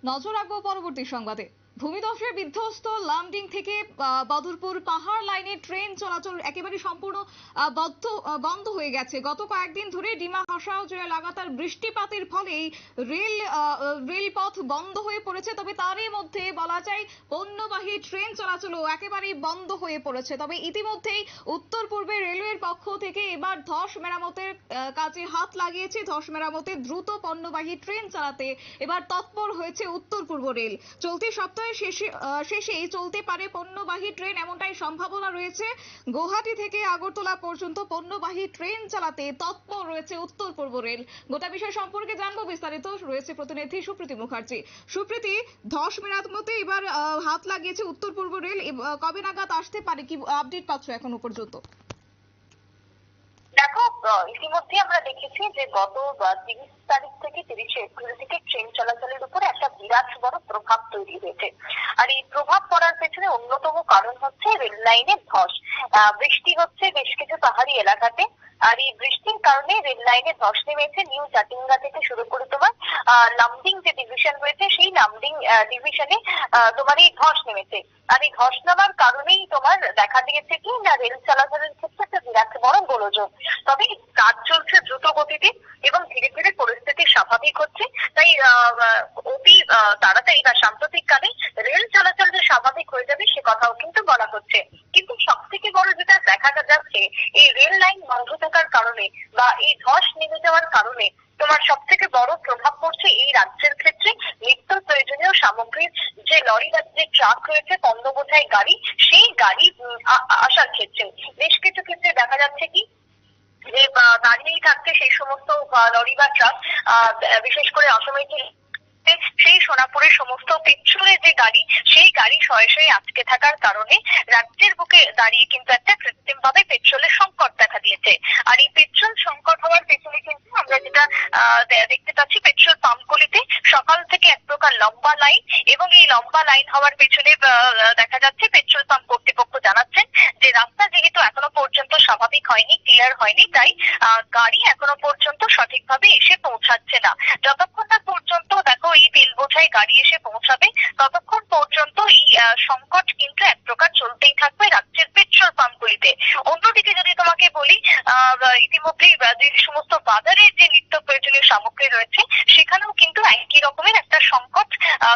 নজর রাখবো পরবর্তী সংবাদে। ভূমিধসে বিধ্বস্ত লামডিং থেকে বদরপুর পাহাড় লাইনে ট্রেন চলাচল একেবারে সম্পূর্ণ বন্ধ হয়ে গেছে। গত কয়েকদিন ধরে ডিমা হাসাও জেলায় লাগাতার বৃষ্টিপাতের ফলে রেলপথ বন্ধ হয়ে পড়েছে। তবে তারই মধ্যে বলা যায় পণ্যবাহী ট্রেন চলাচলও একেবারেই বন্ধ হয়ে পড়েছে। তবে ইতিমধ্যেই উত্তর পূর্বে রেলওয়ের পক্ষ থেকে এবার ধস মেরামতের কাজে হাত লাগিয়েছে। ধস মেরামতে দ্রুত পণ্যবাহী ট্রেন চালাতে এবার তৎপর হয়েছে উত্তর পূর্ব রেল। চলতি সপ্তাহে শেষেই চলতে পারে পণ্যবাহী ট্রেন, এমনটাই সম্ভাবনা রয়েছে। গুয়াহাটি থেকে আগরতলা পর্যন্ত পণ্যবাহী ট্রেন চালাতে তৎপর রয়েছে উত্তর পূর্ব রেল। গোটা বিষয় সম্পর্কে জানবো বিস্তারিত রয়েছে প্রতিনিধি সুপ্রীতি মুখার্জি। সুপ্রীতি, ধস মেরামতে এবার হাত লাগিয়েছে উত্তর পূর্ব রেল, কবে নাগাদ আসতে পারে, কি আপডেট পাচ্ছ এখনো পর্যন্ত? দেখো, ইতিমধ্যে আমরা দেখেছি যে গত 30 তারিখ থেকে 30 এপ্রিল থেকে ট্রেন চলাচলের উপরে একটা বিরাট বড় প্রভাব তৈরি হয়েছে। আর এই প্রভাব পড়ার পেছনে অন্যতম কারণ হচ্ছে রেল লাইনের ধস। বৃষ্টি হচ্ছে বেশ কিছু পাহাড়ি এলাকাতে, আর এই বৃষ্টির কারণে রেল লাইনে ধস নেমেছে। নিউ জাটিঙ্গা থেকে শুরু করে তোমার লামডিং যে ডিভিশন রয়েছে, সেই লামডিং ডিভিশনে তোমার এই ধস নেমেছে। আর এই ধস নামার কারণেই তোমার দেখা দিয়েছে কি না, রেল চলাচলের ক্ষেত্রে একটা বিরাট বড় গোলযোগ। তবে কাজ চলছে দ্রুত গতিতে এবং ধীরে ধীরে পরিস্থিতি স্বাভাবিক হচ্ছে। তাই অতি তাড়াতাড়ি বা সাম্প্রতিককালে রেল চলাচল যে স্বাভাবিক হয়ে যাবে সে কথাও কিন্তু বলা হচ্ছে। কিন্তু সব থেকে বড় যেটা দেখা যাচ্ছে, এই রেল লাইন বন্ধ থাকার কারণে বা এই ধস নেমে যাওয়ার কারণে তোমার সব থেকে বড় প্রভাব পড়ছে এই রাজ্যের ক্ষেত্রে নিত্য প্রয়োজনীয় সামগ্রীর যে লরি বা যে ট্রাক রয়েছে, পণ্য বোঝাই গাড়ি, সেই গাড়ি আসার ক্ষেত্রে বেশ কিছু ক্ষেত্রে দেখা যাচ্ছে কি যে দাঁড়িয়েই থাকছে সেই সমস্ত লরি বা ট্রাক। বিশেষ করে অসময়ে সেই সোনাপুরের সমস্ত পেট্রোলের যে গাড়ি, সেই গাড়ি শয়ে শয়ে আটকে থাকার কারণে রাজ্যের বুকে দাঁড়িয়ে কিন্তু একটা কৃত্রিম ভাবে পেট্রোলের সংকট দেখা দিয়েছে। আর এই পেট্রোল সংকট হওয়ার পেছনে কিন্তু আমরা যেটা দেখতে পাচ্ছি, পেট্রোল পাম্পগুলিতে সকাল থেকে এক প্রকার লম্বা লাইন, এবং এই লম্বা লাইন হওয়ার পেছনে দেখা যাচ্ছে পেট্রোল পাম্প কর্তৃপক্ষ জানাচ্ছেন যে রাস্তা যেহেতু এখনো পর্যন্ত স্বাভাবিক হয়নি, ক্লিয়ার হয়নি, তাই গাড়ি এখনো পর্যন্ত সঠিকভাবে এসে পৌঁছাচ্ছে না। যতক্ষণ না পর্যন্ত দেখো এই তেল বোঝাই গাড়ি এসে পৌঁছাবে, ততক্ষণ পর্যন্ত এই সংকট কিন্তু এক প্রকার চলতেই থাকবে রাজ্যের পেট্রোল পাম্পগুলিতে। অন্যদিকে যদি তোমাকে বলি, ইতিমধ্যেই যে সমস্ত বাজারের যে নিত্য প্রয়োজনীয় সামগ্রী রয়েছে, সেখানেও কিন্তু একই রকমের একটা সংকট।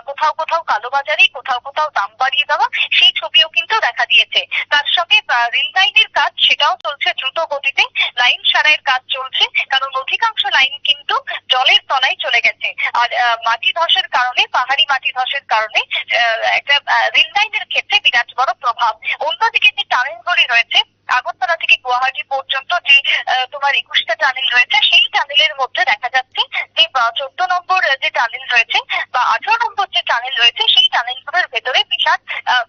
কোথাও কোথাও কালোবাজারি, কোথাও কোথাও দাম বাড়িয়ে দেওয়া, সেই ছবিও কিন্তু দেখা দিয়েছে। তার সঙ্গে রেল লাইনের কাজ সেটাও চলছে দ্রুত গতিতে। লাইন সারাইয়ের কাজ চলছে, কারণ অধিকাংশ লাইন কিন্তু জলের তলায় চলে গেছে। আর মাটি ধসের কারণে, পাহাড়ি মাটি ধসের কারণে একটা রেল লাইনের ক্ষেত্রে বিরাট বড় প্রভাব। অন্যদিকে যে টানেলগুলি রয়েছে, আগরতলা থেকে গুয়াহাটি পর্যন্ত যে তোমার 21টা টানেল রয়েছে, সেই টানেলের মধ্যে দেখা যাচ্ছে যে 14 নম্বর যে টানেল রয়েছে বা 18 নম্বর যে টানেল রয়েছে, সেই টানেলগুলোর ভেতরে বিশাল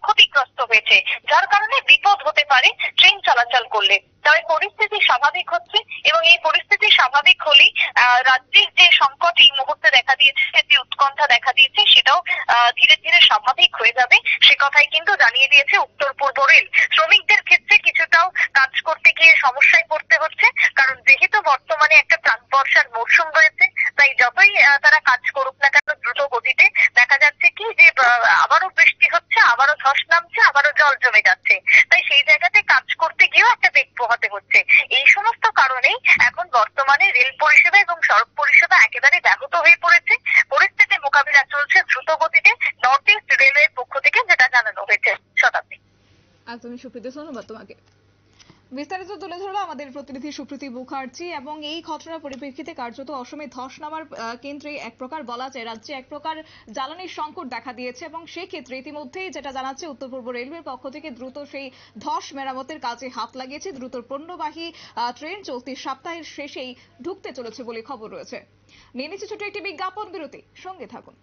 ক্ষতিগ্রস্ত হয়েছে, যার কারণে বিপদ হতে পারে ট্রেন চলাচল করলে। তবে পরিস্থিতি স্বাভাবিক হচ্ছে, এবং এই পরিস্থিতি স্বাভাবিক হলেই রাজ্যের যে সংকট এই মুহূর্তে দেখা দিয়েছে, যে উৎকণ্ঠা দেখা দিয়েছে, সেটাও ধীরে ধীরে স্বাভাবিক হয়ে যাবে, সে কথাই কিন্তু জানিয়ে দিয়েছে উত্তর পূর্ব রেল। শ্রমিকদের ক্ষেত্রে কিছুটাও কাজ করতে গিয়ে সমস্যায় পড়তে হচ্ছে, কারণ যেহেতু বর্তমানে একটা প্রাক বর্ষার মৌসুম রয়েছে, তাই যতই তারা কাজ করুক না কেন দ্রুত গতিতে, দেখা যাচ্ছে কি যে আবারও বৃষ্টি হচ্ছে, আবারও ধস নামছে, আবারও জল জমে যাচ্ছে। তাই সেই জায়গাতে কাজ করতে গিয়েও একটা বেগ পোহাতে হচ্ছে। এই সমস্ত কারণেই এখন বর্তমানে রেল পরিষেবা এবং সড়ক পরিষেবা একেবারে ব্যাহত হয়ে পড়েছে। পরিস্থিতি মোকাবিলা চলছে দ্রুত গতিতে নর্থ ইস্ট রেলওয়ের পক্ষ থেকে, যেটা জানানো হয়েছে। শতাব্দী। একদমই সুপ্রীতি, ধন্যবাদ তোমাকে। বিস্তারিত তুলে ধরলো আমাদের প্রতিনিধি সুপ্রীতি মুখার্জি। এবং এই ঘটনার পরিপ্রেক্ষিতে কার্যত অসমে ধস নামার কেন্দ্রে এক প্রকার বলা যায় রাজ্যে এক প্রকার জ্বালানির সংকট দেখা দিয়েছে, এবং সেই ক্ষেত্রে ইতিমধ্যেই যেটা জানাচ্ছে উত্তর পূর্ব রেলওয়ের পক্ষ থেকে দ্রুত সেই ধস মেরামতের কাজে হাত লাগিয়েছে। দ্রুত পণ্যবাহী ট্রেন চলতি সপ্তাহের শেষেই ঢুকতে চলেছে বলে খবর রয়েছে। নিয়ে নিচ্ছে ছোট একটি বিজ্ঞাপন বিরতি, সঙ্গে থাকুন।